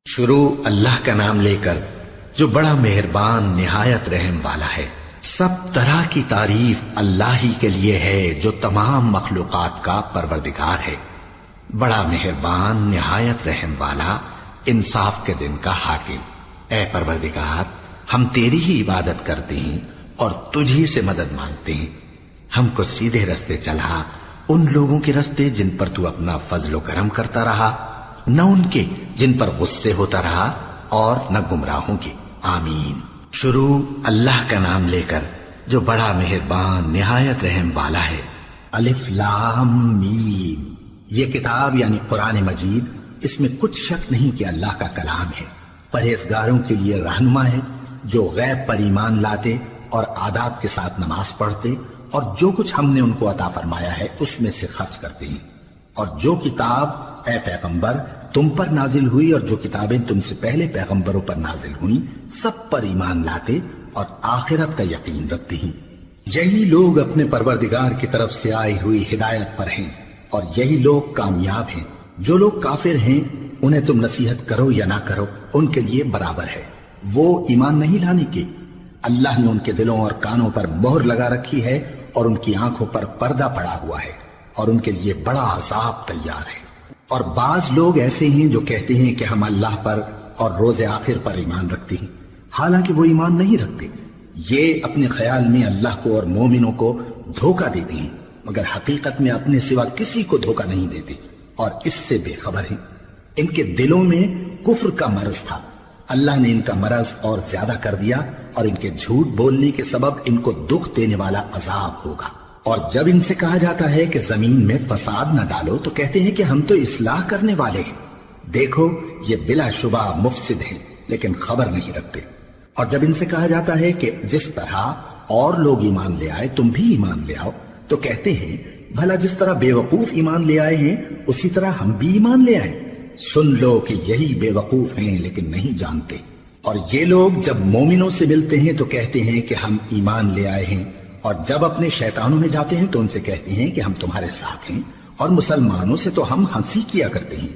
شروع اللہ کا نام لے کر جو بڑا مہربان نہایت رحم والا ہے۔ سب طرح کی تعریف اللہ ہی کے لیے ہے جو تمام مخلوقات کا پروردگار ہے، بڑا مہربان نہایت رحم والا، انصاف کے دن کا حاکم۔ اے پروردگار، ہم تیری ہی عبادت کرتے ہیں اور تجھی سے مدد مانگتے ہیں۔ ہم کو سیدھے رستے چلا، ان لوگوں کے رستے جن پر تو اپنا فضل و کرم کرتا رہا، نہ ان کے جن پر غصے ہوتا رہا، اور نہ گمراہوں کے۔ آمین۔ شروع اللہ کا نام لے کر جو بڑا مہربان نہایت رحم والا ہے۔ الف لام میم۔ یہ کتاب یعنی قرآن مجید، اس میں کچھ شک نہیں کہ اللہ کا کلام ہے، پرہیزگاروں کے لیے رہنما ہے، جو غیب پر ایمان لاتے اور آداب کے ساتھ نماز پڑھتے اور جو کچھ ہم نے ان کو عطا فرمایا ہے اس میں سے خرچ کرتے ہیں۔ اور جو کتاب اے پیغمبر تم پر نازل ہوئی اور جو کتابیں تم سے پہلے پیغمبروں پر نازل ہوئیں، سب پر ایمان لاتے اور آخرت کا یقین رکھتے ہیں۔ یہی لوگ اپنے پروردگار کی طرف سے آئی ہوئی ہدایت پر ہیں اور یہی لوگ کامیاب ہیں۔ جو لوگ کافر ہیں انہیں تم نصیحت کرو یا نہ کرو ان کے لیے برابر ہے، وہ ایمان نہیں لانے کے۔ اللہ نے ان کے دلوں اور کانوں پر مہر لگا رکھی ہے اور ان کی آنکھوں پر پردہ پڑا ہوا ہے اور ان کے لیے بڑا عذاب تیار ہے۔ اور بعض لوگ ایسے ہیں جو کہتے ہیں کہ ہم اللہ پر اور روز آخر پر ایمان رکھتے ہیں، حالانکہ وہ ایمان نہیں رکھتے۔ یہ اپنے خیال میں اللہ کو اور مومنوں کو دھوکہ دیتے ہیں، مگر حقیقت میں اپنے سوا کسی کو دھوکہ نہیں دیتے اور اس سے بے خبر ہیں۔ ان کے دلوں میں کفر کا مرض تھا، اللہ نے ان کا مرض اور زیادہ کر دیا اور ان کے جھوٹ بولنے کے سبب ان کو دکھ دینے والا عذاب ہوگا۔ اور جب ان سے کہا جاتا ہے کہ زمین میں فساد نہ ڈالو تو کہتے ہیں کہ ہم تو اصلاح کرنے والے ہیں۔ دیکھو یہ بلا شبہ مفسد ہیں لیکن خبر نہیں رکھتے۔ اور جب ان سے کہا جاتا ہے کہ جس طرح اور لوگ ایمان لے آئے تم بھی ایمان لے آؤ تو کہتے ہیں بھلا جس طرح بے وقوف ایمان لے آئے ہیں اسی طرح ہم بھی ایمان لے آئے۔ سن لو کہ یہی بے وقوف ہیں لیکن نہیں جانتے۔ اور یہ لوگ جب مومنوں سے ملتے ہیں تو کہتے ہیں کہ ہم ایمان لے آئے ہیں، اور جب اپنے شیطانوں میں جاتے ہیں تو ان سے کہتے ہیں کہ ہم تمہارے ساتھ ہیں، اور مسلمانوں سے تو ہم ہنسی کیا کرتے ہیں۔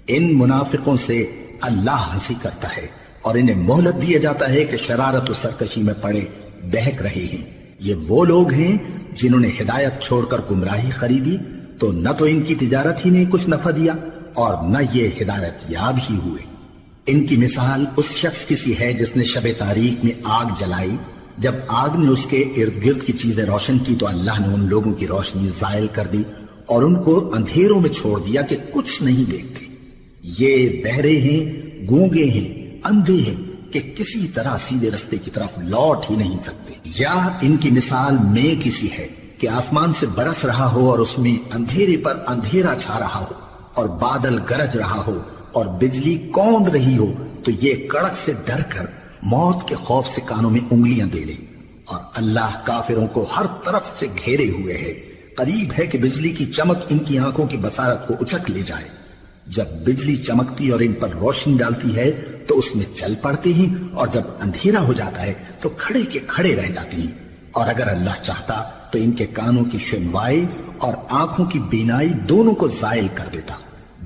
ان منافقوں سے اللہ ہنسی کرتا ہے اور انہیں مہلت دیا جاتا ہے کہ شرارت و سرکشی میں پڑے بہک رہے ہیں۔ یہ وہ لوگ ہیں جنہوں نے ہدایت چھوڑ کر گمراہی خریدی، تو نہ تو ان کی تجارت ہی نے کچھ نفع دیا اور نہ یہ ہدایت یاب ہی ہوئے۔ ان کی مثال اس شخص کی سی ہے جس نے شب تاریک میں آگ جلائی، جب آگ نے اس کے ارد گرد کی چیزیں روشن کی تو اللہ نے ان لوگوں کی روشنی زائل کر دی اور ان کو اندھیروں میں چھوڑ دیا کہ کچھ نہیں دیکھتے۔ یہ بہرے ہیں، گونگے ہیں، اندھے ہیں کہ کسی طرح سیدھے رستے کی طرف لوٹ ہی نہیں سکتے۔ یا ان کی مثال میں کسی ہے کہ آسمان سے برس رہا ہو اور اس میں اندھیرے پر اندھیرا چھا رہا ہو اور بادل گرج رہا ہو اور بجلی کوند رہی ہو، تو یہ کڑک سے ڈر کر موت کے خوف سے کانوں میں انگلیاں دے لے۔ اور اللہ کافروں کو ہر طرف سے گھیرے ہوئے ہے، قریب ہے کہ بجلی کی چمک ان کی آنکھوں کی بصارت کو اچک لے جائے۔ جب بجلی چمکتی اور ان پر روشنی ڈالتی ہے تو اس میں چل پڑتے ہیں، اور جب اندھیرا ہو جاتا ہے تو کھڑے کے کھڑے رہ جاتے ہیں۔ اور اگر اللہ چاہتا تو ان کے کانوں کی سنوائی اور آنکھوں کی بینائی دونوں کو زائل کر دیتا۔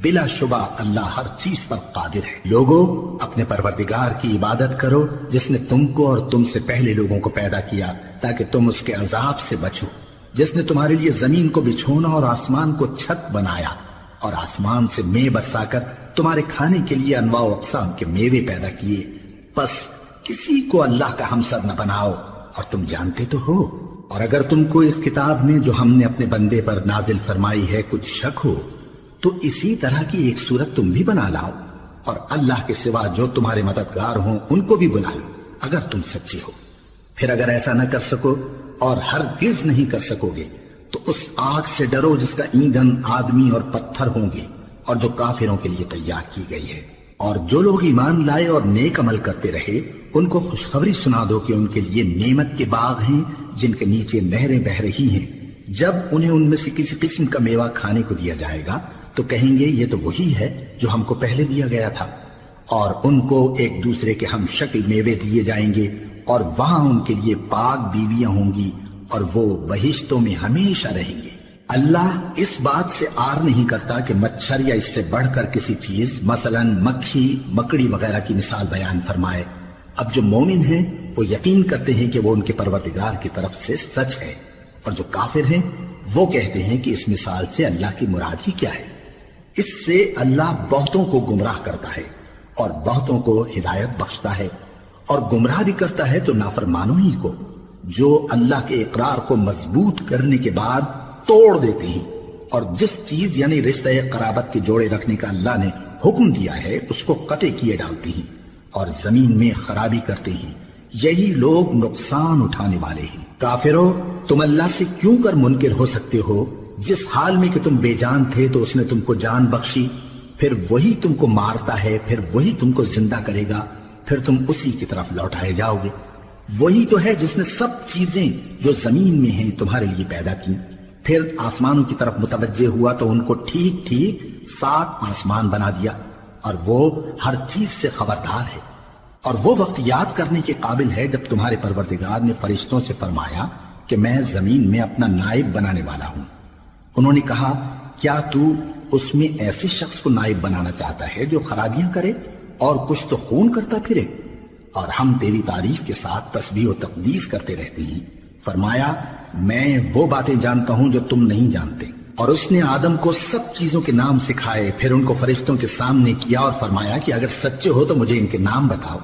بلا شبہ اللہ ہر چیز پر قادر ہے۔ لوگوں، اپنے پروردگار کی عبادت کرو جس نے تم کو اور تم سے پہلے لوگوں کو پیدا کیا تاکہ تم اس کے عذاب سے بچو، جس نے تمہارے لیے زمین کو بچھونا اور آسمان کو چھت بنایا اور آسمان سے مے برسا کر تمہارے کھانے کے لیے انواع و اقسام کے میوے پیدا کیے۔ بس کسی کو اللہ کا ہمسر نہ بناؤ، اور تم جانتے تو ہو۔ اور اگر تم کو اس کتاب میں جو ہم نے اپنے بندے پر نازل فرمائی ہے کچھ شک ہو تو اسی طرح کی ایک صورت تم بھی بنا لاؤ، اور اللہ کے سوا جو تمہارے مددگار ہوں ان کو بھی بلا لو اگر تم سچے ہو۔ پھر اگر ایسا نہ کر سکو اور ہرگز نہیں کر سکو گے تو اس آگ سے ڈرو جس کا ایندھن آدمی اور پتھر ہوں گے اور جو کافروں کے لیے تیار کی گئی ہے۔ اور جو لوگ ایمان لائے اور نیک عمل کرتے رہے ان کو خوشخبری سنا دو کہ ان کے لیے نعمت کے باغ ہیں جن کے نیچے نہریں بہہ رہی ہیں۔ جب انہیں ان میں سے کسی قسم کا میوہ کھانے کو دیا جائے گا تو کہیں گے یہ تو وہی ہے جو ہم کو پہلے دیا گیا تھا، اور ان کو ایک دوسرے کے ہم شکل میوے دیے جائیں گے، اور وہاں ان کے لیے پاک بیویاں ہوں گی اور وہ بہشتوں میں ہمیشہ رہیں گے۔ اللہ اس بات سے آر نہیں کرتا کہ مچھر یا اس سے بڑھ کر کسی چیز مثلاً مکھی مکڑی وغیرہ کی مثال بیان فرمائے۔ اب جو مومن ہیں وہ یقین کرتے ہیں کہ وہ ان کے پروردگار کی طرف سے سچ ہے، اور جو کافر ہیں وہ کہتے ہیں کہ اس مثال سے اللہ کی مراد ہی کیا ہے۔ اس سے اللہ بہتوں کو گمراہ کرتا ہے اور بہتوں کو ہدایت بخشتا ہے، اور گمراہ بھی کرتا ہے تو نافرمانوں ہی کو، جو اللہ کے اقرار کو مضبوط کرنے کے بعد توڑ دیتے ہیں، اور جس چیز یعنی رشتہ قرابت کے جوڑے رکھنے کا اللہ نے حکم دیا ہے اس کو قطع کیے ڈالتے ہیں اور زمین میں خرابی کرتے ہیں۔ یہی لوگ نقصان اٹھانے والے ہیں۔ کافروں، تم اللہ سے کیوں کر منکر ہو سکتے ہو؟ جس حال میں کہ تم بے جان تھے تو اس نے تم کو جان بخشی، پھر وہی تم کو مارتا ہے، پھر وہی تم کو زندہ کرے گا، پھر تم اسی کی طرف لوٹائے جاؤ گے۔ وہی تو ہے جس نے سب چیزیں جو زمین میں ہیں تمہارے لیے پیدا کی، پھر آسمانوں کی طرف متوجہ ہوا تو ان کو ٹھیک ٹھیک 7 آسمان بنا دیا، اور وہ ہر چیز سے خبردار ہے۔ اور وہ وقت یاد کرنے کے قابل ہے جب تمہارے پروردگار نے فرشتوں سے فرمایا کہ میں زمین میں اپنا نائب بنانے والا ہوں۔ انہوں نے کہا، کیا تو اس میں ایسے شخص کو نائب بنانا چاہتا ہے جو خرابیاں کرے اور کچھ تو خون کرتا پھرے؟ اور ہم تیری تعریف کے ساتھ تسبیح و تقدیس کرتے رہتے ہیں۔ فرمایا، میں وہ باتیں جانتا ہوں جو تم نہیں جانتے۔ اور اس نے آدم کو سب چیزوں کے نام سکھائے، پھر ان کو فرشتوں کے سامنے کیا اور فرمایا کہ اگر سچے ہو تو مجھے ان کے نام بتاؤ۔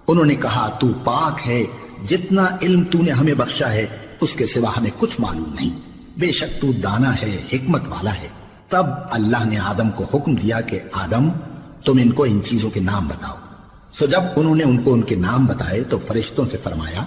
انہوں نے کہا، تو پاک ہے، جتنا علم تو نے ہمیں بخشا ہے اس کے سوا ہمیں کچھ معلوم نہیں، بے شک تو دانا ہے، حکمت والا ہے۔ تب اللہ نے آدم کو حکم دیا کہ آدم، تم ان کو ان چیزوں کے نام بتاؤ۔ سو جب انہوں نے ان کو ان کے نام بتائے تو فرشتوں سے فرمایا،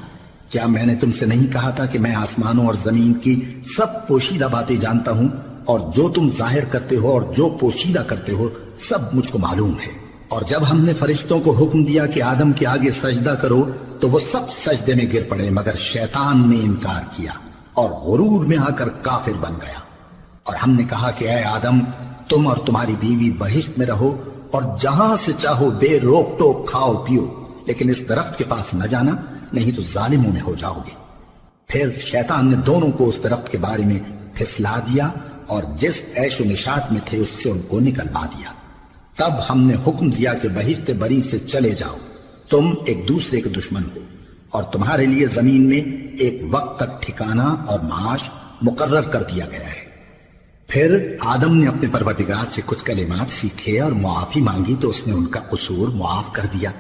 کیا میں نے تم سے نہیں کہا تھا کہ میں آسمانوں اور زمین کی سب پوشیدہ باتیں جانتا ہوں، اور جو تم ظاہر کرتے ہو اور جو پوشیدہ کرتے ہو سب مجھ کو معلوم ہے۔ اور جب ہم نے فرشتوں کو حکم دیا کہ آدم کے آگے سجدہ کرو تو وہ سب سجدے میں گر پڑے، مگر شیطان نے انکار کیا اور غرور میں آ کر کافر بن گیا۔ اور ہم نے کہا کہ اے آدم، تم اور تمہاری بیوی بہشت میں رہو اور جہاں سے چاہو بے روک ٹوک کھاؤ پیو، لیکن اس درخت کے پاس نہ جانا، نہیں تو ظالموں میں ہو جاؤ گے۔ پھر شیطان نے دونوں کو اس درخت کے بارے میں پھسلا دیا اور جس عیش و نشاط میں تھے اس سے ان کو نکلوا دیا۔ تب ہم نے حکم دیا کہ بہشت بری سے چلے جاؤ، تم ایک دوسرے کے دشمن ہو، اور تمہارے لیے زمین میں ایک وقت تک ٹھکانہ اور معاش مقرر کر دیا گیا ہے۔ پھر آدم نے اپنے پروردگار سے کچھ کلمات سیکھے اور معافی مانگی تو اس نے ان کا قصور معاف کر دیا۔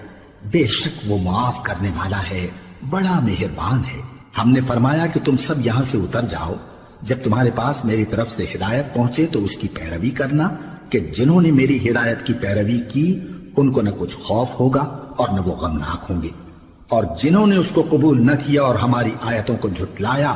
بے شک وہ معاف کرنے والا ہے، بڑا مہربان ہے۔ ہم نے فرمایا کہ تم سب یہاں سے اتر جاؤ، جب تمہارے پاس میری طرف سے ہدایت پہنچے تو اس کی پیروی کرنا، کہ جنہوں نے میری ہدایت کی پیروی کی ان کو نہ کچھ خوف ہوگا اور نہ وہ غمناک ہوں گے، اور جنہوں نے اس کو قبول نہ کیا اور ہماری آیتوں کو جھٹلایا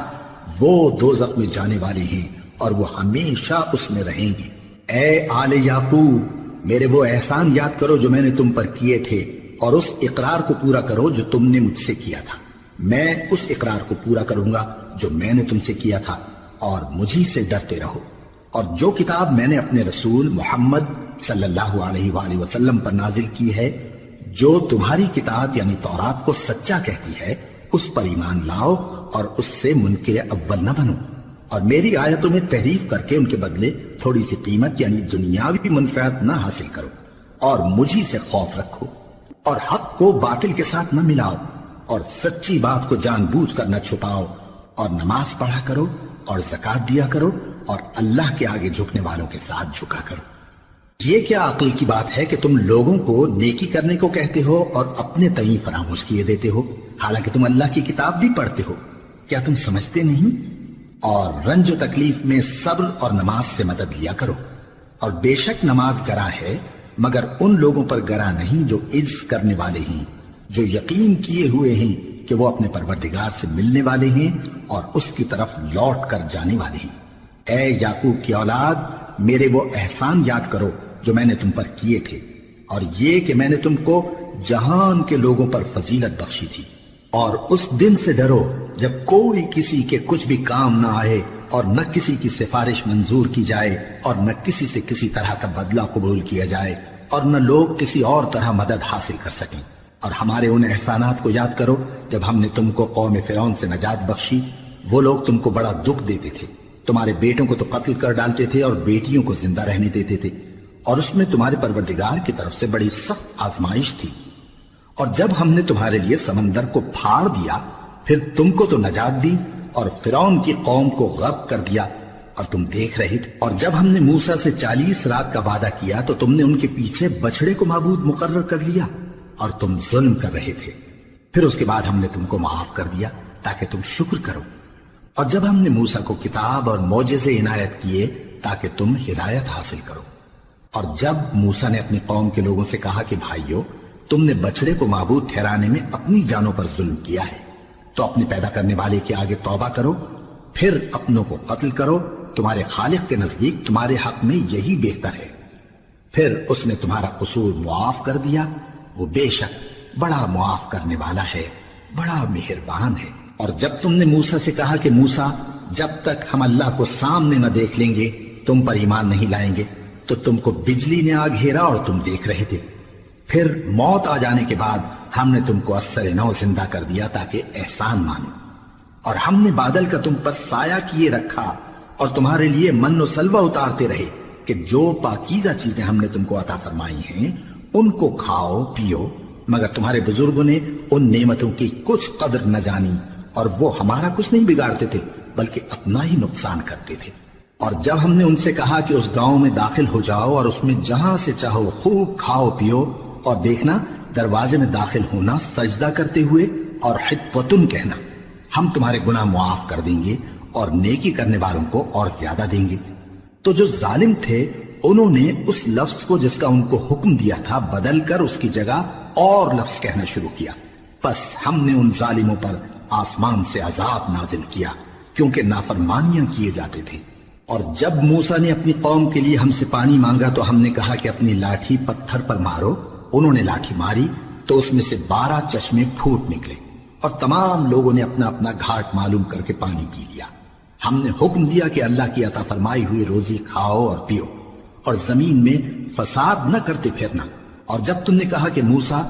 وہ دوزخ میں جانے والے ہیں اور وہ ہمیشہ اس میں رہیں گے۔ اے آل یعقوب، میرے وہ احسان یاد کرو جو میں نے تم پر کیے تھے، اور اس اقرار کو پورا کرو جو تم نے مجھ سے کیا تھا۔ میں اس اقرار کو پورا کروں گا جو میں نے تم سے کیا تھا، اور مجھی سے ڈرتے رہو۔ اور جو کتاب میں نے اپنے رسول محمد صلی اللہ علیہ وآلہ وسلم پر نازل کی ہے، جو تمہاری کتاب یعنی تورات کو سچا کہتی ہے، اس پر ایمان لاؤ اور اس سے منکر اول نہ بنو، اور میری آیتوں میں تحریف کر کے ان کے بدلے تھوڑی سی قیمت یعنی دنیاوی منفعت نہ حاصل کرو، اور مجھی سے خوف رکھو، اور حق کو باطل کے ساتھ نہ ملاؤ، اور سچی بات کو جان بوجھ کر نہ چھپاؤ، اور نماز پڑھا کرو اور زکوٰۃ دیا کرو، اور اللہ کے آگے جھکنے والوں کے ساتھ جھکا کرو۔ یہ کیا عقل کی بات ہے کہ تم لوگوں کو نیکی کرنے کو کہتے ہو اور اپنے تئیں فراموش کیے دیتے ہو، حالانکہ تم اللہ کی کتاب بھی پڑھتے ہو؟ کیا تم سمجھتے نہیں؟ اور رنج و تکلیف میں صبر اور نماز سے مدد لیا کرو، اور بے شک نماز گراں ہے، مگر ان لوگوں پر گراں نہیں جو عجز کرنے والے ہیں، جو یقین کیے ہوئے ہیں کہ وہ اپنے پروردگار سے ملنے والے ہیں اور اس کی طرف لوٹ کر جانے والے ہیں۔ اے یعقوب کی اولاد، میرے وہ احسان یاد کرو جو میں نے تم پر کیے تھے، اور یہ کہ میں نے تم کو جہان کے لوگوں پر فضیلت بخشی تھی۔ اور اس دن سے ڈرو جب کوئی کسی کے کچھ بھی کام نہ آئے، اور نہ کسی کی سفارش منظور کی جائے، اور نہ کسی سے کسی طرح کا بدلہ قبول کیا جائے، اور نہ لوگ کسی اور طرح مدد حاصل کر سکیں۔ اور ہمارے ان احسانات کو یاد کرو جب ہم نے تم کو قوم فرعون سے نجات بخشی، وہ لوگ تم کو بڑا دکھ دیتے تھے، تمہارے بیٹوں کو تو قتل کر ڈالتے تھے اور بیٹیوں کو زندہ رہنے دیتے تھے، اور اس میں تمہارے پروردگار کی طرف سے بڑی سخت آزمائش تھی۔ اور جب ہم نے تمہارے لیے سمندر کو پھاڑ دیا، پھر تم کو تو نجات دی اور فرعون کی قوم کو غرق کر دیا، اور تم دیکھ رہے تھے۔ اور جب ہم نے موسیٰ سے 40 رات کا وعدہ کیا تو تم نے ان کے پیچھے بچڑے کو معبود مقرر کر لیا، اور تم ظلم کر رہے تھے۔ پھر اس کے بعد ہم نے تم کو معاف کر دیا تاکہ تم شکر کرو۔ اور جب ہم نے موسیٰ کو کتاب اور معجزے عنایت کیے تاکہ تم ہدایت حاصل کرو۔ اور جب موسیٰ نے اپنی قوم کے لوگوں سے کہا کہ بھائیو، تم نے بچڑے کو معبود ٹھہرانے میں اپنی جانوں پر ظلم کیا ہے، تو اپنے پیدا کرنے والے کے آگے توبہ کرو، پھر اپنوں کو قتل کرو، تمہارے خالق کے نزدیک تمہارے حق میں یہی بہتر ہے۔ پھر اس نے تمہارا قصور معاف کر دیا، وہ بے شک بڑا معاف کرنے والا ہے، بڑا مہربان ہے۔ اور جب تم نے موسیٰ سے کہا کہ موسیٰ، جب تک ہم اللہ کو سامنے نہ دیکھ لیں گے تم پر ایمان نہیں لائیں گے، تو تم کو بجلی نے آ گھیرا اور تم دیکھ رہے تھے۔ پھر موت آ جانے کے بعد ہم نے تم کو اثر نو زندہ کر دیا تاکہ احسان مانو۔ اور ہم نے بادل کا تم پر سایہ کیے رکھا اور تمہارے لیے من و سلوہ اتارتے رہے کہ جو پاکیزہ چیزیں ہم نے تم کو عطا فرمائی ہیں ان کو کھاؤ پیو، مگر تمہارے بزرگوں نے ان نعمتوں کی کچھ قدر نہ جانی، اور وہ ہمارا کچھ نہیں بگاڑتے تھے بلکہ اپنا ہی نقصان کرتے تھے۔ اور جب ہم نے ان سے کہا کہ اس گاؤں میں داخل ہو جاؤ اور اس میں جہاں سے چاہو خوب کھاؤ پیو، اور دیکھنا دروازے میں داخل ہونا سجدہ کرتے ہوئے اور حطوۃ کہنا، ہم تمہارے گناہ معاف کر دیں گے اور نیکی کرنے والوں کو اور زیادہ دیں گے۔ تو جو ظالم تھے انہوں نے اس لفظ کو جس کا ان کو حکم دیا تھا بدل کر اس کی جگہ اور لفظ کہنا شروع کیا، پس ہم نے ان ظالموں پر آسمان سے عذاب نازل کیا کیونکہ نافرمانیاں کیے جاتے تھے۔ اور جب موسیٰ نے اپنی قوم کے لیے ہم سے پانی مانگا تو ہم نے کہا کہ اپنی لاٹھی پتھر پر مارو۔ انہوں نے لاٹھی ماری تو اس میں سے 12 چشمے پھوٹ نکلے، اور تمام لوگوں نے اپنا اپنا گھاٹ معلوم کر کے پانی پی لیا۔ ہم نے حکم دیا کہ اللہ کی عطا فرمائی ہوئی روزی کھاؤ اور پیو، اور زمین میں فساد نہ کرتے پھرنا۔ اور جب تم نے کہا کہ موسیٰ،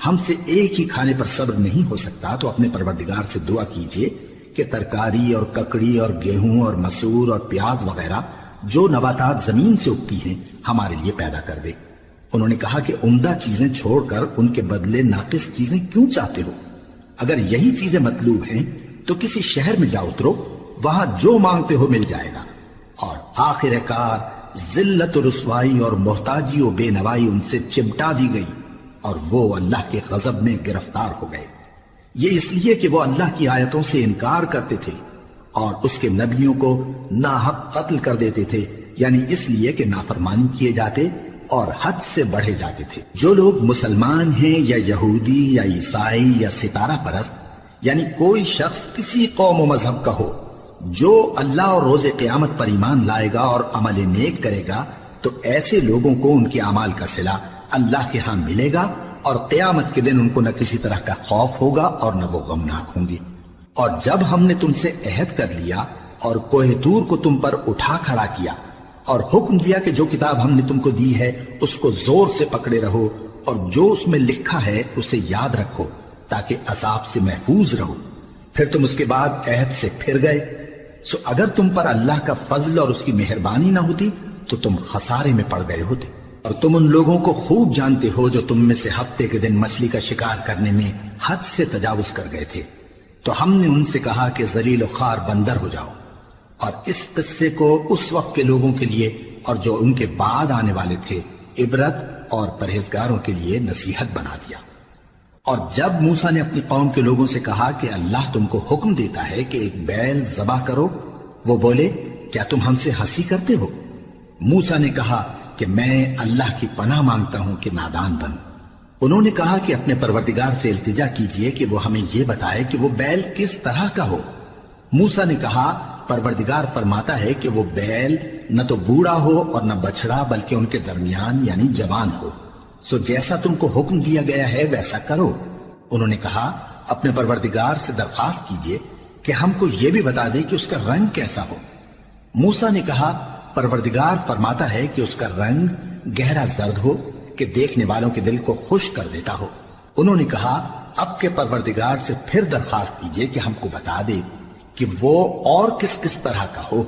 ہم سے ایک ہی کھانے پر صبر نہیں ہو سکتا، تو اپنے پروردگار سے دعا کیجئے کہ ترکاری اور ککڑی اور گیہوں اور مسور اور پیاز وغیرہ جو نباتات زمین سے اگتی ہیں ہمارے لیے پیدا کر دے۔ انہوں نے کہا کہ عمدہ چیزیں چھوڑ کر ان کے بدلے ناقص چیزیں کیوں چاہتے ہو؟ اگر یہی چیزیں مطلوب ہیں تو کسی شہر میں جا اترو، وہاں جو مانگتے ہو مل جائے گا۔ اور آخر کار ذلت و رسوائی اور محتاجی و بے نوائی ان سے چمٹا دی گئی، اور وہ اللہ کے غضب میں گرفتار ہو گئے۔ یہ اس لیے کہ وہ اللہ کی آیتوں سے انکار کرتے تھے اور اس کے نبیوں کو ناحق قتل کر دیتے تھے، یعنی اس لیے کہ نافرمانی کیے جاتے اور حد سے بڑھے جاتے تھے۔ جو لوگ مسلمان ہیں یا یہودی یا عیسائی یا ستارہ پرست، یعنی کوئی شخص کسی قوم و مذہب کا ہو، جو اللہ اور روز قیامت پر ایمان لائے گا اور عمل نیک کرے گا، تو ایسے لوگوں کو ان کے اعمال کا صلہ اللہ کے ہاں ملے گا، اور قیامت کے دن ان کو نہ کسی طرح کا خوف ہوگا اور نہ وہ غمناک ہوں گے۔ اور جب ہم نے تم سے عہد کر لیا اور کوہ طور کو تم پر اٹھا کھڑا کیا اور حکم دیا کہ جو کتاب ہم نے تم کو دی ہے اس کو زور سے پکڑے رہو، اور جو اس میں لکھا ہے اسے یاد رکھو تاکہ عذاب سے محفوظ رہو، پھر تم اس کے بعد عہد سے پھر گئے، سو اگر تم پر اللہ کا فضل اور اس کی مہربانی نہ ہوتی تو تم خسارے میں پڑ گئے ہوتے۔ اور تم ان لوگوں کو خوب جانتے ہو جو تم میں سے ہفتے کے دن مچھلی کا شکار کرنے میں حد سے تجاوز کر گئے تھے، تو ہم نے ان سے کہا کہ ذلیل و خوار بندر ہو جاؤ، اور اس قصے کو اس وقت کے لوگوں کے لیے اور جو ان کے بعد آنے والے تھے عبرت اور پرہیزگاروں کے لیے نصیحت بنا دیا۔ اور جب موسیٰ نے اپنی قوم کے لوگوں سے کہا کہ اللہ تم کو حکم دیتا ہے کہ ایک بیل ذبح کرو، وہ بولے کیا تم ہم سے ہنسی کرتے ہو؟ موسیٰ نے کہا کہ میں اللہ کی پناہ مانگتا ہوں کہ نادان بنوں۔ انہوں نے کہا کہ اپنے پروردگار سے التجا کیجئے کہ وہ ہمیں یہ بتائے کہ وہ بیل کس طرح کا ہو۔ موسیٰ نے کہا پروردگار فرماتا ہے کہ وہ بیل نہ تو بوڑھا ہو اور نہ بچڑا بلکہ ان کے درمیان یعنی جوان ہو، سو جیسا تم کو حکم دیا گیا ہے ویسا کرو۔ انہوں نے کہا اپنے پروردگار سے درخواست کیجئے کہ ہم کو یہ بھی بتا دے کہ اس کا رنگ کیسا ہو۔ موسیٰ نے کہا پروردگار فرماتا ہے کہ اس کا رنگ گہرا زرد ہو کہ دیکھنے والوں کے دل کو خوش کر دیتا ہو۔ انہوں نے کہا اب کے پروردگار سے پھر درخواست کیجئے کہ ہم کو بتا دے کہ وہ اور کس کس طرح کا ہو۔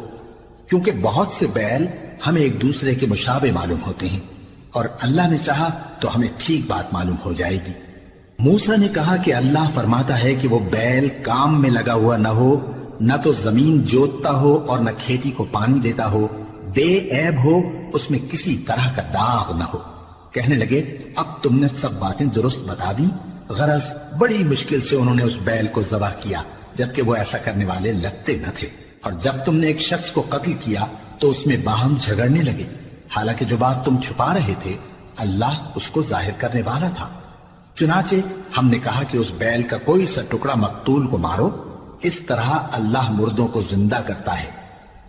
کیونکہ بہت سے بیل ہمیں ایک دوسرے کے مشابہ معلوم ہوتے ہیں، اور اللہ نے چاہا تو ہمیں ٹھیک بات معلوم ہو جائے گی۔ موسیٰ نے کہا کہ اللہ فرماتا ہے کہ وہ بیل کام میں لگا ہوا نہ ہو، نہ تو زمین جوتتا ہو اور نہ کھیتی کو پانی دیتا ہو، بے عیب ہو، اس میں کسی طرح کا داغ نہ ہو۔ کہنے لگے اب تم نے سب باتیں درست بتا دی۔ غرض بڑی مشکل سے انہوں نے اس بیل کو ذبح کیا، جبکہ وہ ایسا کرنے والے لگتے نہ تھے۔ اور جب تم نے ایک شخص کو قتل کیا تو اس میں باہم جھگڑنے لگے، حالانکہ جو بات تم چھپا رہے تھے اللہ اس کو ظاہر کرنے والا تھا۔ چنانچہ ہم نے کہا کہ اس بیل کا کوئی سا ٹکڑا مقتول کو مارو، اس طرح اللہ مردوں کو زندہ کرتا ہے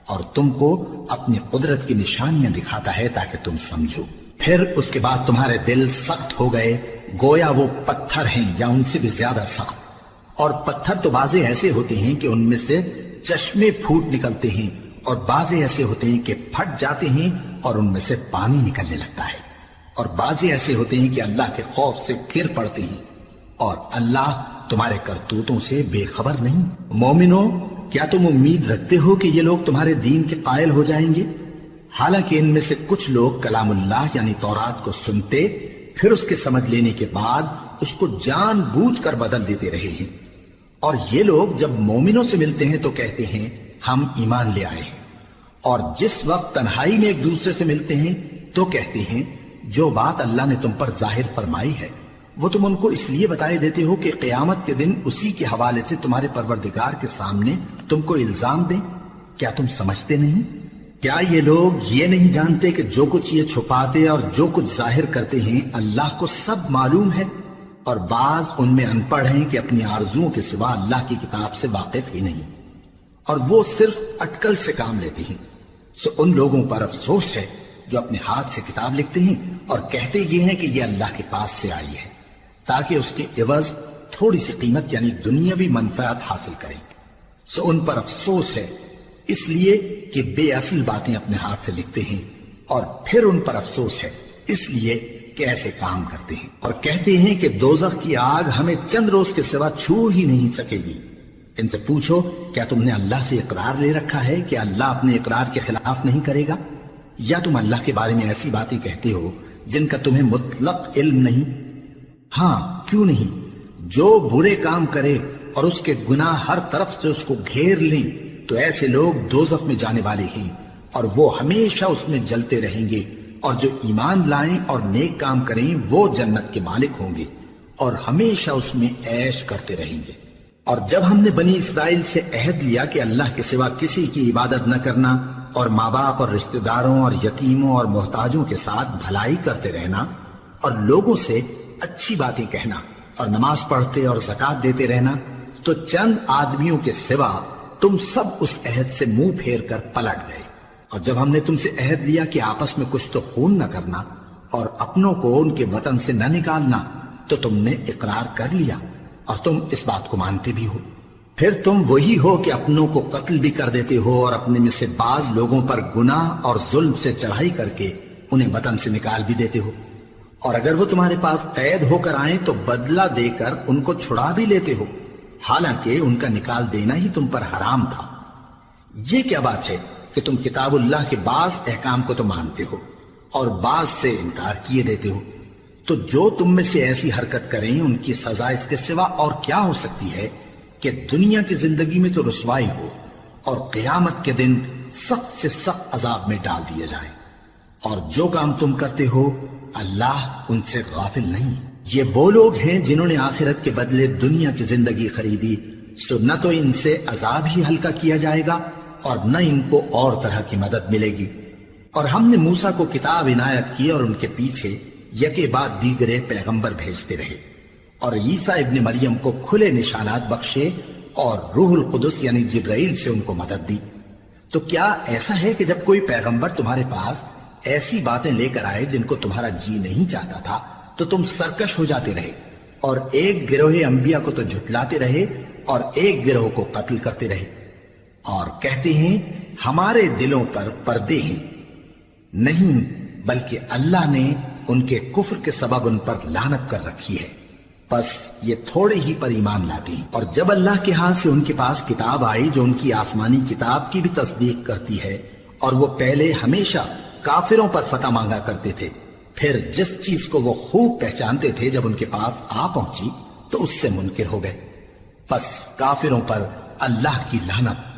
اور تم کو اپنی قدرت کی نشانیاں دکھاتا ہے تاکہ تم سمجھو۔ پھر اس کے بعد تمہارے دل سخت ہو گئے گویا وہ پتھر ہیں یا ان سے بھی زیادہ سخت، اور پتھر تو بعضے ایسے ہوتے ہیں کہ ان میں سے چشمے پھوٹ نکلتے ہیں، اور بعضے ایسے ہوتے ہیں کہ پھٹ جاتے ہیں اور ان میں سے پانی نکلنے لگتا ہے، اور بعضے ایسے ہوتے ہیں کہ اللہ کے خوف سے گر پڑتے ہیں، اور اللہ تمہارے کرتوتوں سے بے خبر نہیں۔ مومنو، کیا تم امید رکھتے ہو کہ یہ لوگ تمہارے دین کے قائل ہو جائیں گے؟ حالانکہ ان میں سے کچھ لوگ کلام اللہ یعنی تورات کو سنتے پھر اس کے سمجھ لینے کے بعد اس کو جان بوجھ کر بدل دیتے رہے ہیں، اور یہ لوگ جب مومنوں سے ملتے ہیں تو کہتے ہیں ہم ایمان لے آئے ہیں، اور جس وقت تنہائی میں ایک دوسرے سے ملتے ہیں تو کہتے ہیں جو بات اللہ نے تم پر ظاہر فرمائی ہے وہ تم ان کو اس لیے بتائے دیتے ہو کہ قیامت کے دن اسی کے حوالے سے تمہارے پروردگار کے سامنے تم کو الزام دیں۔ کیا تم سمجھتے نہیں؟ کیا یہ لوگ یہ نہیں جانتے کہ جو کچھ یہ چھپاتے اور جو کچھ ظاہر کرتے ہیں اللہ کو سب معلوم ہے؟ اور بعض ان میں ان پڑھ ہیں کہ اپنی آرزوؤں کے سوا اللہ کی کتاب سے واقف ہی نہیں، اور وہ صرف اٹکل سے کام لیتے ہیں۔ سو ان لوگوں پر افسوس ہے جو اپنے ہاتھ سے کتاب لکھتے ہیں اور کہتے یہ ہیں کہ یہ اللہ کے پاس سے آئی ہے تاکہ اس کے عوض تھوڑی سی قیمت یعنی دنیاوی منفعت حاصل کریں۔ سو ان پر افسوس ہے اس لیے کہ بے اصل باتیں اپنے ہاتھ سے لکھتے ہیں، اور پھر ان پر افسوس ہے اس لیے کہ ایسے کام کرتے ہیں، اور کہتے ہیں کہ دوزخ کی آگ ہمیں چند روز کے سوا چھو ہی نہیں سکے گی۔ ان سے پوچھو کیا تم نے اللہ سے اقرار لے رکھا ہے کہ اللہ اپنے اقرار کے خلاف نہیں کرے گا، یا تم اللہ کے بارے میں ایسی باتیں کہتے ہو جن کا تمہیں مطلق علم نہیں؟ ہاں کیوں نہیں، جو برے کام کرے اور اس کے گناہ ہر طرف سے اس کو گھیر لیں تو ایسے لوگ دوزخ میں جانے والے ہیں اور وہ ہمیشہ اس میں جلتے رہیں گے، اور جو ایمان لائیں اور نیک کام کریں وہ جنت کے مالک ہوں گے اور ہمیشہ اس میں عیش کرتے رہیں گے۔ اور جب ہم نے بنی اسرائیل سے عہد لیا کہ اللہ کے سوا کسی کی عبادت نہ کرنا اور ماں باپ اور رشتہ داروں اور یتیموں اور محتاجوں کے ساتھ بھلائی کرتے رہنا اور لوگوں سے اچھی باتیں کہنا اور نماز پڑھتے اور زکوٰۃ دیتے رہنا، تو چند آدمیوں کے سوا تم سب اس عہد سے منہ پھیر کر پلٹ گئے۔ اور جب ہم نے تم سے عہد لیا کہ آپس میں کچھ تو خون نہ کرنا اور اپنوں کو ان کے وطن سے نہ نکالنا، تو تم نے اقرار کر لیا اور تم اس بات کو مانتے بھی ہو۔ پھر تم وہی ہو کہ اپنوں کو قتل بھی کر دیتے ہو اور اپنے میں سے بعض لوگوں پر گناہ اور ظلم سے چڑھائی کر کے انہیں وطن سے نکال بھی دیتے ہو، اور اگر وہ تمہارے پاس قید ہو کر آئیں تو بدلہ دے کر ان کو چھڑا بھی لیتے ہو، حالانکہ ان کا نکال دینا ہی تم پر حرام تھا۔ یہ کیا بات ہے کہ تم کتاب اللہ کے بعض احکام کو تو مانتے ہو اور بعض سے انکار کیے دیتے ہو؟ تو جو تم میں سے ایسی حرکت کریں ان کی سزا اس کے سوا اور کیا ہو سکتی ہے کہ دنیا کی زندگی میں تو رسوائی ہو اور قیامت کے دن سخت سے سخت عذاب میں ڈال دیے جائیں۔ اور جو کام تم کرتے ہو اللہ ان سے غافل نہیں۔ یہ وہ لوگ ہیں جنہوں نے آخرت کے بدلے دنیا کی زندگی خریدی، سو نہ تو ان سے عذاب ہی ہلکا کیا جائے گا اور نہ ان کو اور طرح کی مدد ملے گی۔ اور ہم نے موسیٰ کو کتاب عنایت کی اور ان کے پیچھے یکے بعد دیگرے پیغمبر بھیجتے رہے، اور عیسیٰ ابن مریم کو کھلے نشانات بخشے اور روح القدس یعنی جبرائیل سے ان کو مدد دی۔ تو کیا ایسا ہے کہ جب کوئی پیغمبر تمہارے پاس ایسی باتیں لے کر آئے جن کو تمہارا جی نہیں چاہتا تھا تو تم سرکش ہو جاتے رہے، اور ایک گروہ انبیاء کو تو جھٹلاتے رہے اور ایک گروہ کو قتل کرتے رہے، اور کہتے ہیں ہمارے دلوں پر پردے ہیں؟ نہیں، بلکہ اللہ نے ان کے کفر کے سبب ان پر لعنت کر رکھی ہے، پس یہ تھوڑے ہی پر ایمان لاتے ہیں۔ اور جب اللہ کے ہاں سے ان کے پاس کتاب آئی جو ان کی آسمانی کتاب کی بھی تصدیق کرتی ہے اور وہ پہلے ہمیشہ کافروں پر فتح مانگا کرتے تھے، پھر جس چیز کو وہ خوب پہچانتے تھے جب ان کے پاس آ پہنچی تو اس سے منکر ہو گئے۔ پس کافروں پر اللہ کی لعنت۔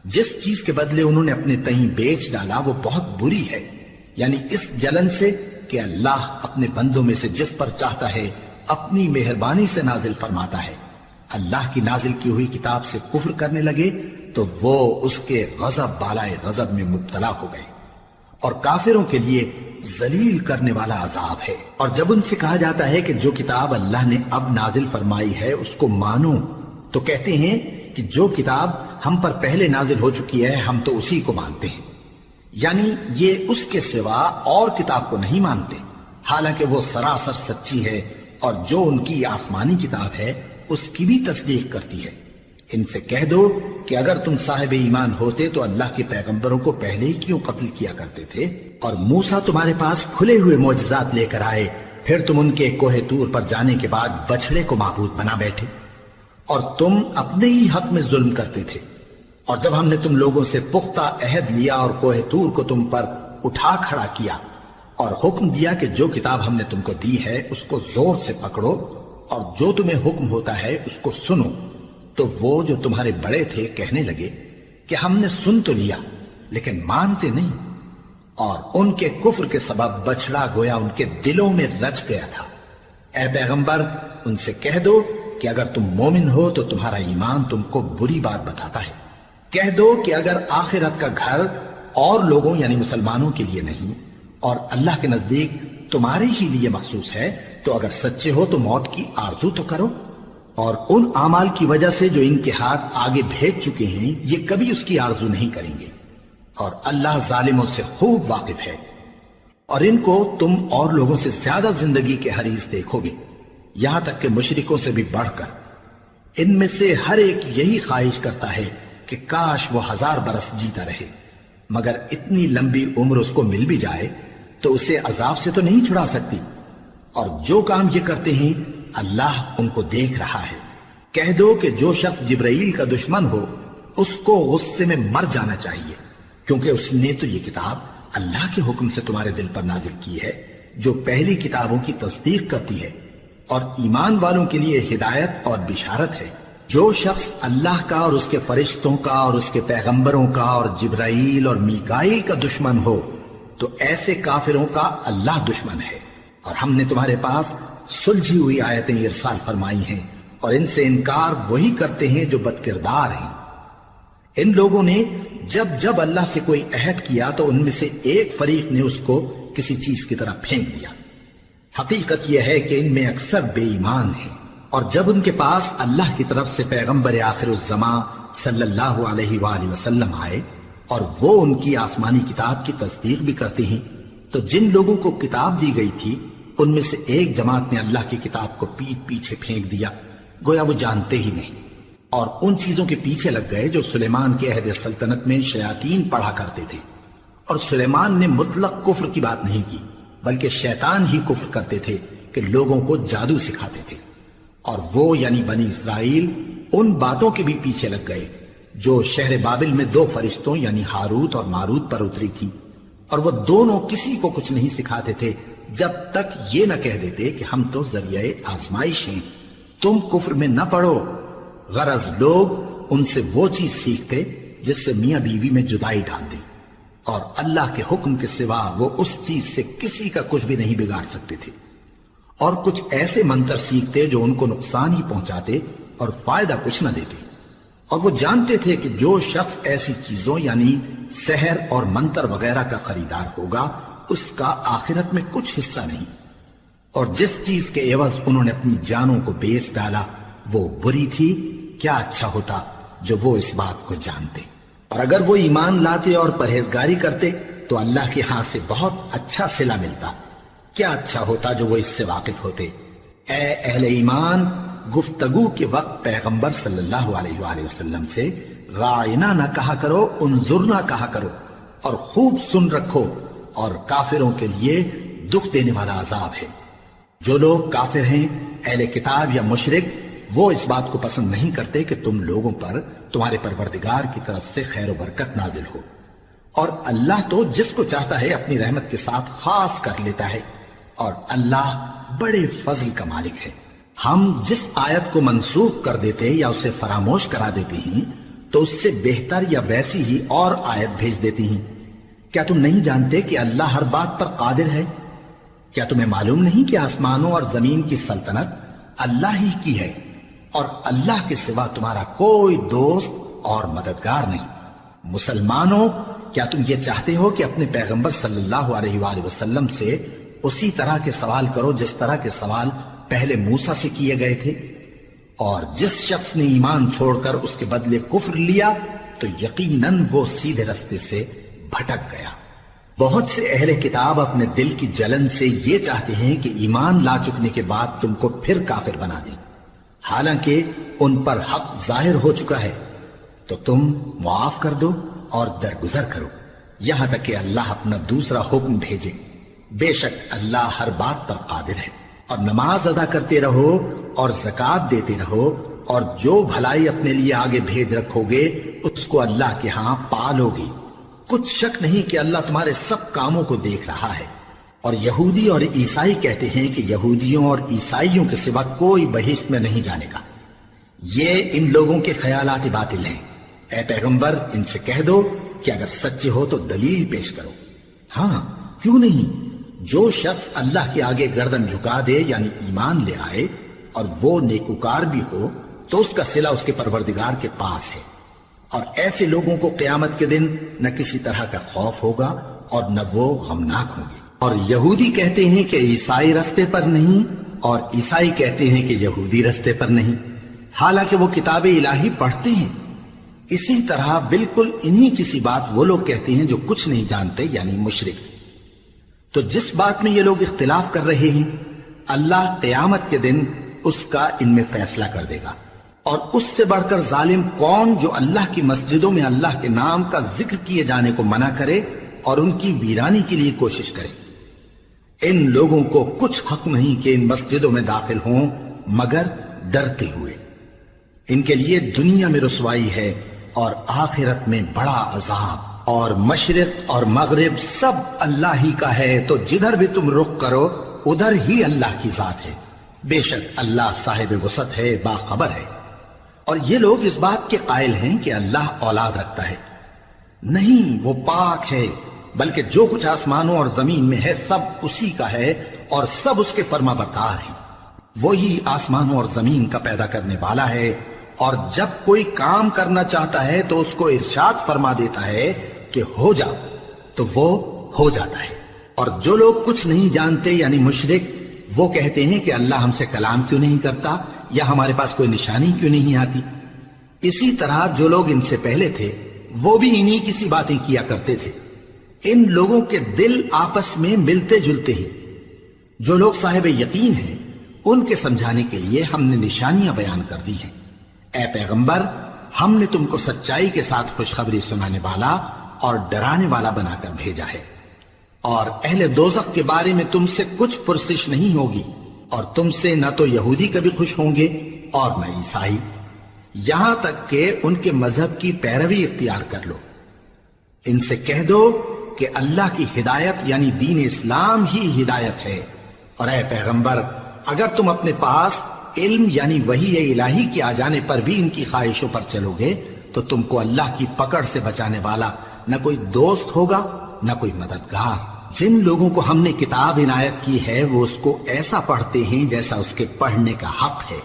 جس چیز کے بدلے انہوں نے اپنے تئیں بیچ ڈالا وہ بہت بری ہے، یعنی اس جلن سے کہ اللہ اپنے بندوں میں سے جس پر چاہتا ہے اپنی مہربانی سے نازل فرماتا ہے۔ اللہ کی نازل کی ہوئی کتاب سے کفر کرنے لگے تو وہ اس کے غضب بالائے غضب میں مبتلا ہو گئے، اور کافروں کے لیے ذلیل کرنے والا عذاب ہے۔ اور جب ان سے کہا جاتا ہے کہ جو کتاب اللہ نے اب نازل فرمائی ہے اس کو مانو، تو کہتے ہیں کہ جو کتاب ہم پر پہلے نازل ہو چکی ہے ہم تو اسی کو مانتے ہیں، یعنی یہ اس کے سوا اور کتاب کو نہیں مانتے، حالانکہ وہ سراسر سچی ہے، اور جو ان کی آسمانی کتاب ہے اس کی بھی تصدیق کرتی ہے۔ ان سے کہہ دو کہ اگر تم صاحب ایمان ہوتے تو اللہ کے پیغمبروں کو پہلے ہی کیوں قتل کیا کرتے تھے؟ اور موسیٰ تمہارے پاس کھلے ہوئے معجزات لے کر آئے، پھر تم ان کے کوہ طور پر جانے کے بعد بچڑے کو معبود بنا بیٹھے، اور تم اپنے ہی حق میں ظلم کرتے تھے۔ اور جب ہم نے تم لوگوں سے پختہ عہد لیا اور کوہ طور کو تم پر اٹھا کھڑا کیا اور حکم دیا کہ جو کتاب ہم نے تم کو دی ہے اس کو زور سے پکڑو اور جو تمہیں حکم ہوتا ہے اس کو سنو، تو وہ جو تمہارے بڑے تھے کہنے لگے کہ ہم نے سن تو لیا لیکن مانتے نہیں، اور ان کے کفر کے سبب بچڑا گویا ان کے دلوں میں رچ گیا تھا۔ اے پیغمبر ان سے کہہ دو کہ اگر تم مومن ہو تو تمہارا ایمان تم کو بری بات بتاتا ہے۔ کہہ دو کہ اگر آخرت کا گھر اور لوگوں یعنی مسلمانوں کے لیے نہیں اور اللہ کے نزدیک تمہارے ہی لیے مخصوص ہے تو اگر سچے ہو تو موت کی آرزو تو کرو، اور ان اعمال کی وجہ سے جو ان کے ہاتھ آگے بھیج چکے ہیں یہ کبھی اس کی آرزو نہیں کریں گے، اور اللہ ظالموں سے خوب واقف ہے۔ اور ان کو تم اور لوگوں سے زیادہ زندگی کے حریص دیکھو گے، یہاں تک کہ مشرکوں سے بھی بڑھ کر۔ ان میں سے ہر ایک یہی خواہش کرتا ہے کہ کاش وہ 1000 برس جیتا رہے، مگر اتنی لمبی عمر اس کو مل بھی جائے تو اسے عذاب سے تو نہیں چھڑا سکتی، اور جو کام یہ کرتے ہیں اللہ ان کو دیکھ رہا ہے۔ کہہ دو کہ جو شخص جبرائیل کا دشمن ہو اس کو غصے میں مر جانا چاہیے، کیونکہ اس نے تو یہ کتاب اللہ کے حکم سے تمہارے دل پر نازل کی ہے جو پہلی کتابوں کی تصدیق کرتی ہے، اور ایمان والوں کے لیے ہدایت اور بشارت ہے۔ جو شخص اللہ کا اور اس کے فرشتوں کا اور اس کے پیغمبروں کا اور جبرائیل اور میکائیل کا دشمن ہو تو ایسے کافروں کا اللہ دشمن ہے۔ اور ہم نے تمہارے پاس سلجھی ہوئی آیتیں ارسال فرمائی ہیں، اور ان سے انکار وہی کرتے ہیں جو بد کردار ہیں۔ ان لوگوں نے جب جب اللہ سے کوئی عہد کیا تو ان میں سے ایک فریق نے اس کو کسی چیز کی طرح پھینک دیا۔ حقیقت یہ ہے کہ ان میں اکثر بے ایمان ہیں، اور جب ان کے پاس اللہ کی طرف سے پیغمبر آخر الزمان صلی اللہ علیہ وآلہ وسلم آئے اور وہ ان کی آسمانی کتاب کی تصدیق بھی کرتے ہیں، تو جن لوگوں کو کتاب دی گئی تھی ان میں سے ایک جماعت نے اللہ کی کتاب کو پیٹ پیچھے پھینک دیا، گویا وہ جانتے ہی نہیں، اور ان چیزوں کے پیچھے لگ گئے جو سلیمان کے عہد سلطنت میں شیاطین پڑھا کرتے تھے۔ اور سلیمان نے مطلق کفر کی بات نہیں کی، بلکہ شیطان ہی کفر کرتے تھے کہ لوگوں کو جادو سکھاتے تھے، اور وہ یعنی بنی اسرائیل ان باتوں کے بھی پیچھے لگ گئے جو شہر بابل میں 2 فرشتوں یعنی ہاروت اور ماروت پر اتری تھی، اور وہ دونوں کسی کو کچھ نہیں سکھاتے تھے جب تک یہ نہ کہہ دیتے کہ ہم تو ذریعہ آزمائش ہیں، تم کفر میں نہ پڑو۔ غرض لوگ ان سے وہ چیز سیکھتے جس سے میاں بیوی میں جدائی ڈال دیں، اور اللہ کے حکم کے سوا وہ اس چیز سے کسی کا کچھ بھی نہیں بگاڑ سکتے تھے، اور کچھ ایسے منتر سیکھتے جو ان کو نقصان ہی پہنچاتے اور فائدہ کچھ نہ دیتے۔ اور وہ جانتے تھے کہ جو شخص ایسی چیزوں یعنی سحر اور منتر وغیرہ کا خریدار ہوگا اس کا آخرت میں کچھ حصہ نہیں، اور جس چیز کے عوض انہوں نے اپنی جانوں کو بیچ ڈالا وہ بری تھی۔ کیا اچھا ہوتا جو وہ اس بات کو جانتے، اور اگر وہ ایمان لاتے اور پرہیزگاری کرتے تو اللہ کے ہاں سے بہت اچھا صلہ ملتا۔ کیا اچھا ہوتا جو وہ اس سے واقف ہوتے۔ اے اہل ایمان، گفتگو کے وقت پیغمبر صلی اللہ علیہ وآلہ وسلم سے راعنا نہ کہا کرو، انظرنا کہا کرو، اور خوب سن رکھو، اور کافروں کے لیے دکھ دینے والا عذاب ہے۔ جو لوگ کافر ہیں، اہل کتاب یا مشرک، وہ اس بات کو پسند نہیں کرتے کہ تم لوگوں پر تمہارے پروردگار کی طرف سے خیر و برکت نازل ہو، اور اللہ تو جس کو چاہتا ہے اپنی رحمت کے ساتھ خاص کر لیتا ہے، اور اللہ بڑے فضل کا مالک ہے۔ ہم جس آیت کو منسوخ کر دیتے یا اسے فراموش کرا دیتے ہیں تو اس سے بہتر یا ویسی ہی اور آیت بھیج دیتی ہیں۔ کیا تم نہیں جانتے کہ اللہ ہر بات پر قادر ہے؟ کیا تمہیں معلوم نہیں کہ آسمانوں اور زمین کی سلطنت اللہ ہی کی ہے، اور اللہ کے سوا تمہارا کوئی دوست اور مددگار نہیں؟ مسلمانوں، کیا تم یہ چاہتے ہو کہ اپنے پیغمبر صلی اللہ علیہ وآلہ وسلم سے اسی طرح کے سوال کرو جس طرح کے سوال پہلے موسیٰ سے کیے گئے تھے؟ اور جس شخص نے ایمان چھوڑ کر اس کے بدلے کفر لیا تو یقیناً وہ سیدھے رستے سے بھٹک گیا۔ بہت سے اہل کتاب اپنے دل کی جلن سے یہ چاہتے ہیں کہ ایمان لا چکنے کے بعد تم کو پھر کافر بنا دیں، حالانکہ ان پر حق ظاہر ہو چکا ہے۔ تو تم معاف کر دو اور درگزر کرو یہاں تک کہ اللہ اپنا دوسرا حکم بھیجے۔ بے شک اللہ ہر بات پر قادر ہے۔ اور نماز ادا کرتے رہو اور زکوٰۃ دیتے رہو، اور جو بھلائی اپنے لیے آگے بھیج رکھو گے اس کو اللہ کے ہاں پالو گے۔ کچھ شک نہیں کہ اللہ تمہارے سب کاموں کو دیکھ رہا ہے۔ اور یہودی اور عیسائی کہتے ہیں کہ یہودیوں اور عیسائیوں کے سوا کوئی بہشت میں نہیں جانے کا۔ یہ ان لوگوں کے خیالات باطل ہیں۔ اے پیغمبر، ان سے کہہ دو کہ اگر سچے ہو تو دلیل پیش کرو۔ ہاں، کیوں نہیں؟ جو شخص اللہ کے آگے گردن جھکا دے یعنی ایمان لے آئے اور وہ نیکوکار بھی ہو تو اس کا صلہ اس کے پروردگار کے پاس ہے، اور ایسے لوگوں کو قیامت کے دن نہ کسی طرح کا خوف ہوگا اور نہ وہ غمناک ہوں گے۔ اور یہودی کہتے ہیں کہ عیسائی رستے پر نہیں، اور عیسائی کہتے ہیں کہ یہودی رستے پر نہیں، حالانکہ وہ کتاب الہی پڑھتے ہیں۔ اسی طرح بالکل انہی کسی بات وہ لوگ کہتے ہیں جو کچھ نہیں جانتے یعنی مشرک۔ تو جس بات میں یہ لوگ اختلاف کر رہے ہیں اللہ قیامت کے دن اس کا ان میں فیصلہ کر دے گا۔ اور اس سے بڑھ کر ظالم کون جو اللہ کی مسجدوں میں اللہ کے نام کا ذکر کیے جانے کو منع کرے اور ان کی ویرانی کے لیے کوشش کرے۔ ان لوگوں کو کچھ حق نہیں کہ ان مسجدوں میں داخل ہوں مگر ڈرتے ہوئے۔ ان کے لیے دنیا میں رسوائی ہے اور آخرت میں بڑا عذاب۔ اور مشرق اور مغرب سب اللہ ہی کا ہے، تو جدھر بھی تم رخ کرو ادھر ہی اللہ کی ذات ہے۔ بے شک اللہ صاحب وسعت ہے، باخبر ہے۔ اور یہ لوگ اس بات کے قائل ہیں کہ اللہ اولاد رکھتا ہے۔ نہیں، وہ پاک ہے، بلکہ جو کچھ آسمانوں اور زمین میں ہے سب اسی کا ہے اور سب اس کے فرما بردار ہیں۔ وہی آسمانوں اور زمین کا پیدا کرنے والا ہے، اور جب کوئی کام کرنا چاہتا ہے تو اس کو ارشاد فرما دیتا ہے کہ ہو جا، تو وہ ہو جاتا ہے۔ اور جو لوگ کچھ نہیں جانتے یعنی مشرک، وہ کہتے ہیں کہ اللہ ہم سے کلام کیوں نہیں کرتا یا ہمارے پاس کوئی نشانی کیوں نہیں آتی۔ اسی طرح جو لوگ ان سے پہلے تھے وہ بھی انہی کسی باتیں کیا کرتے تھے۔ ان لوگوں کے دل آپس میں ملتے جلتے ہیں۔ جو لوگ صاحب یقین ہیں ان کے سمجھانے کے لیے ہم نے نشانیاں بیان کر دی ہیں۔ اے پیغمبر، ہم نے تم کو سچائی کے ساتھ خوشخبری سنانے والا اور ڈرانے والا بنا کر بھیجا ہے۔ اور اہل دوزخ کے بارے میں تم سے کچھ پرسش نہیں ہوگی، اور تم سے نہ تو یہودی کبھی خوش ہوں گے اور نہ عیسائی، یہاں تک کہ ان کے مذہب کی پیروی اختیار کر لو۔ ان سے کہہ دو کہ اللہ کی ہدایت یعنی دین اسلام ہی ہدایت ہے، اور اے پیغمبر اگر تم اپنے پاس علم یعنی وحی الہی کے آ جانے پر بھی ان کی خواہشوں پر چلو گے تو تم کو اللہ کی پکڑ سے بچانے والا نہ کوئی دوست ہوگا نہ کوئی مددگار۔ جن لوگوں کو ہم نے کتاب عنایت کی ہے وہ اس کو ایسا پڑھتے ہیں جیسا اس کے پڑھنے کا حق ہے،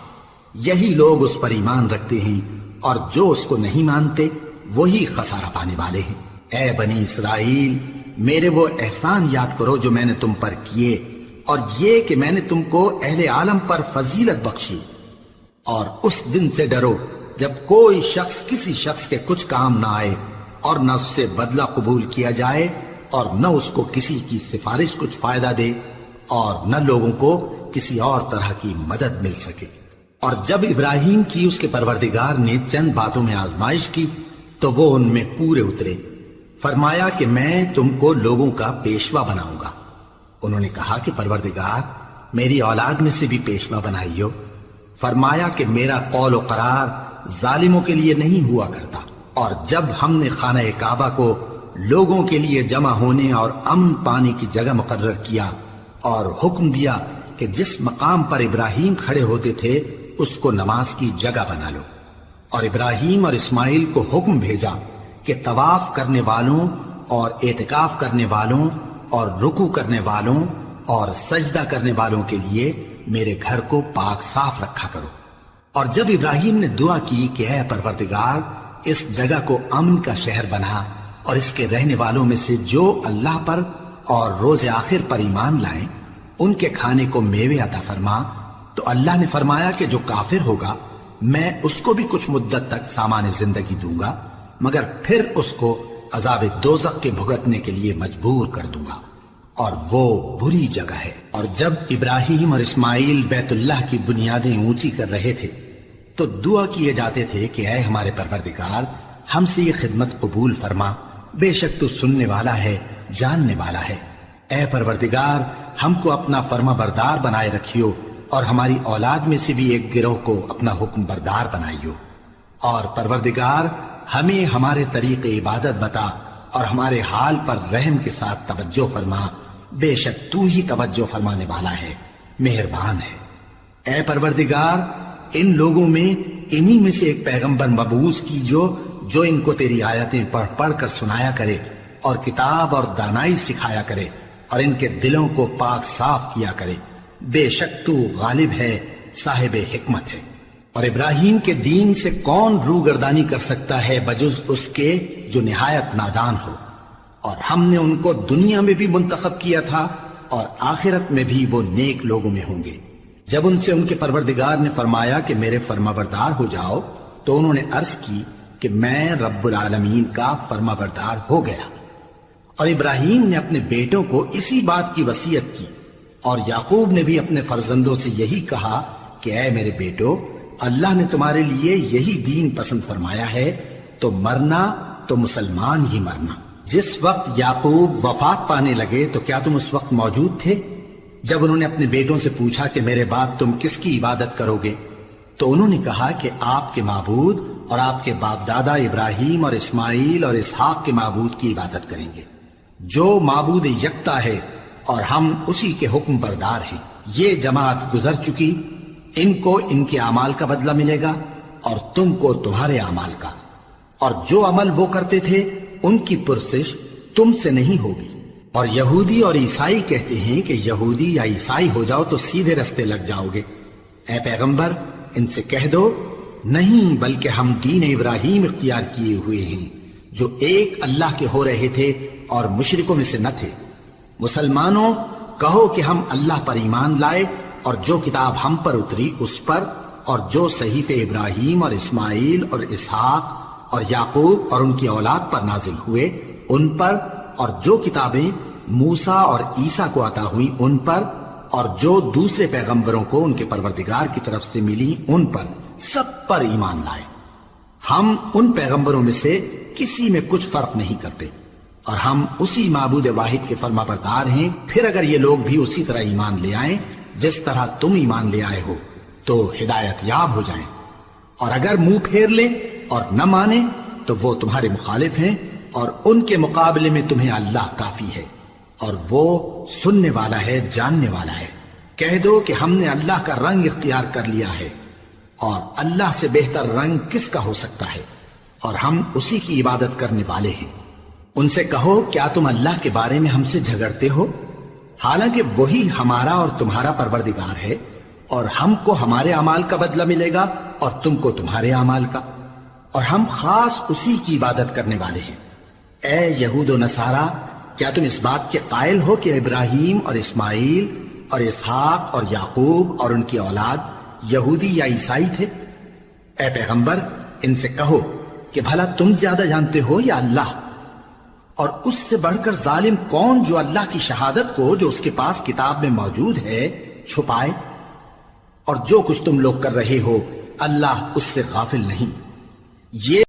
یہی لوگ اس پر ایمان رکھتے ہیں، اور جو اس کو نہیں مانتے وہی خسارہ پانے والے ہیں۔ اے بنی اسرائیل، میرے وہ احسان یاد کرو جو میں نے تم پر کیے، اور یہ کہ میں نے تم کو اہل عالم پر فضیلت بخشی۔ اور اس دن سے ڈرو جب کوئی شخص کسی شخص کے کچھ کام نہ آئے اور نہ اس سے بدلہ قبول کیا جائے اور نہ اس کو کسی کی سفارش کچھ فائدہ دے اور نہ لوگوں کو کسی اور طرح کی مدد مل سکے۔ اور جب ابراہیم کی اس کے پروردگار نے چند باتوں میں آزمائش کی تو وہ ان میں پورے اترے۔ فرمایا کہ میں تم کو لوگوں کا پیشوا بناؤں گا۔ انہوں نے کہا کہ پروردگار میری اولاد میں سے بھی پیشوا بنائیو۔ فرمایا کہ میرا قول و قرار ظالموں کے لیے نہیں ہوا کرتا۔ اور جب ہم نے خانہ کعبہ کو لوگوں کے لیے جمع ہونے اور امن پانے کی جگہ مقرر کیا اور حکم دیا کہ جس مقام پر ابراہیم کھڑے ہوتے تھے اس کو نماز کی جگہ بنا لو، اور ابراہیم اور اسماعیل کو حکم بھیجا کہ طواف کرنے والوں اور اعتکاف کرنے والوں اور رکوع کرنے والوں اور سجدہ کرنے والوں کے لیے میرے گھر کو پاک صاف رکھا کرو۔ اور جب ابراہیم نے دعا کی کہ اے پروردگار اس جگہ کو امن کا شہر بنا اور اس کے رہنے والوں میں سے جو اللہ پر اور روز آخر پر ایمان لائیں ان کے کھانے کو میوے عطا فرما، تو اللہ نے فرمایا کہ جو کافر ہوگا میں اس کو بھی کچھ مدت تک سامان زندگی دوں گا، مگر پھر اس کو عذاب دوزخ کے بھگتنے کے لیے مجبور کر دوں گا، اور وہ بری جگہ ہے۔ اور جب ابراہیم اور اسماعیل بیت اللہ کی بنیادیں اونچی کر رہے تھے تو دعا کیے جاتے تھے کہ اے ہمارے پروردگار ہم سے یہ خدمت قبول فرما، بے شک تو سننے والا ہے، جاننے والا ہے۔ اے پروردگار ہم کو اپنا فرما بردار بنائے رکھیو، اور ہماری اولاد میں سے بھی ایک گروہ کو اپنا حکم بردار بنائیو، اور پروردگار ہمیں ہمارے طریق عبادت بتا اور ہمارے حال پر رحم کے ساتھ توجہ فرما، بے شک تو ہی توجہ فرمانے والا ہے، مہربان ہے۔ اے پروردگار ان لوگوں میں انہی میں سے ایک پیغمبر مبعوث کیجو جو ان کو تیری آیتیں پڑھ پڑھ کر سنایا کرے اور کتاب اور دانائی سکھایا کرے اور ان کے دلوں کو پاک صاف کیا کرے، بے شک تو غالب ہے، صاحب حکمت ہے۔ اور ابراہیم کے دین سے کون روگردانی کر سکتا ہے بجز اس کے جو نہایت نادان ہو، اور ہم نے ان کو دنیا میں بھی منتخب کیا تھا اور آخرت میں بھی وہ نیک لوگوں میں ہوں گے۔ جب ان سے ان کے پروردگار نے فرمایا کہ میرے فرما بردار ہو جاؤ تو انہوں نے عرض کی کہ میں رب العالمین کا فرما بردار ہو گیا۔ اور ابراہیم نے اپنے بیٹوں کو اسی بات کی وصیت کی، اور یعقوب نے بھی اپنے فرزندوں سے یہی کہا کہ اے میرے بیٹو اللہ نے تمہارے لیے یہی دین پسند فرمایا ہے، تو مرنا تو مسلمان ہی مرنا۔ جس وقت یعقوب وفات پانے لگے تو کیا تم اس وقت موجود تھے جب انہوں نے اپنے بیٹوں سے پوچھا کہ میرے بعد تم کس کی عبادت کرو گے؟ تو انہوں نے کہا کہ آپ کے معبود اور آپ کے باپ دادا ابراہیم اور اسماعیل اور اسحاق کے معبود کی عبادت کریں گے، جو معبود یکتا ہے اور ہم اسی کے حکم بردار ہیں۔ یہ جماعت گزر چکی، ان کو ان کے اعمال کا بدلہ ملے گا اور تم کو تمہارے اعمال کا، اور جو عمل وہ کرتے تھے ان کی پرسش تم سے نہیں ہوگی۔ اور یہودی اور عیسائی کہتے ہیں کہ یہودی یا عیسائی ہو جاؤ تو سیدھے رستے لگ جاؤ گے۔ اے پیغمبر ان سے کہہ دو نہیں، بلکہ ہم دین ابراہیم اختیار کیے ہوئے ہیں جو ایک اللہ کے ہو رہے تھے اور مشرکوں میں سے نہ تھے۔ مسلمانوں کہو کہ ہم اللہ پر ایمان لائے اور جو کتاب ہم پر اتری اس پر، اور جو صحیفے ابراہیم اور اسماعیل اور اسحاق اور یعقوب اور ان کی اولاد پر نازل ہوئے ان پر، اور جو کتابیں موسیٰ اور عیسیٰ کو عطا ہوئی ان پر، اور جو دوسرے پیغمبروں کو ان کے پروردگار کی طرف سے ملی ان پر، سب پر ایمان لائے۔ ہم ان پیغمبروں میں سے کسی میں کچھ فرق نہیں کرتے، اور ہم اسی معبود واحد کے فرما بردار ہیں۔ پھر اگر یہ لوگ بھی اسی طرح ایمان لے آئیں جس طرح تم ایمان لے آئے ہو تو ہدایت یاب ہو جائیں، اور اگر منہ پھیر لیں اور نہ مانیں تو وہ تمہارے مخالف ہیں، اور ان کے مقابلے میں تمہیں اللہ کافی ہے، اور وہ سننے والا ہے، جاننے والا ہے۔ کہہ دو کہ ہم نے اللہ کا رنگ اختیار کر لیا ہے، اور اللہ سے بہتر رنگ کس کا ہو سکتا ہے، اور ہم اسی کی عبادت کرنے والے ہیں۔ ان سے کہو کیا تم اللہ کے بارے میں ہم سے جھگڑتے ہو، حالانکہ وہی ہمارا اور تمہارا پروردگار ہے، اور ہم کو ہمارے اعمال کا بدلہ ملے گا اور تم کو تمہارے اعمال کا، اور ہم خاص اسی کی عبادت کرنے والے ہیں۔ اے یہود و نصارا کیا تم اس بات کے قائل ہو کہ ابراہیم اور اسماعیل اور اسحاق اور یعقوب اور ان کی اولاد یہودی یا عیسائی تھے؟ اے پیغمبر ان سے کہو کہ بھلا تم زیادہ جانتے ہو یا اللہ؟ اور اس سے بڑھ کر ظالم کون جو اللہ کی شہادت کو جو اس کے پاس کتاب میں موجود ہے چھپائے؟ اور جو کچھ تم لوگ کر رہے ہو اللہ اس سے غافل نہیں۔ یہ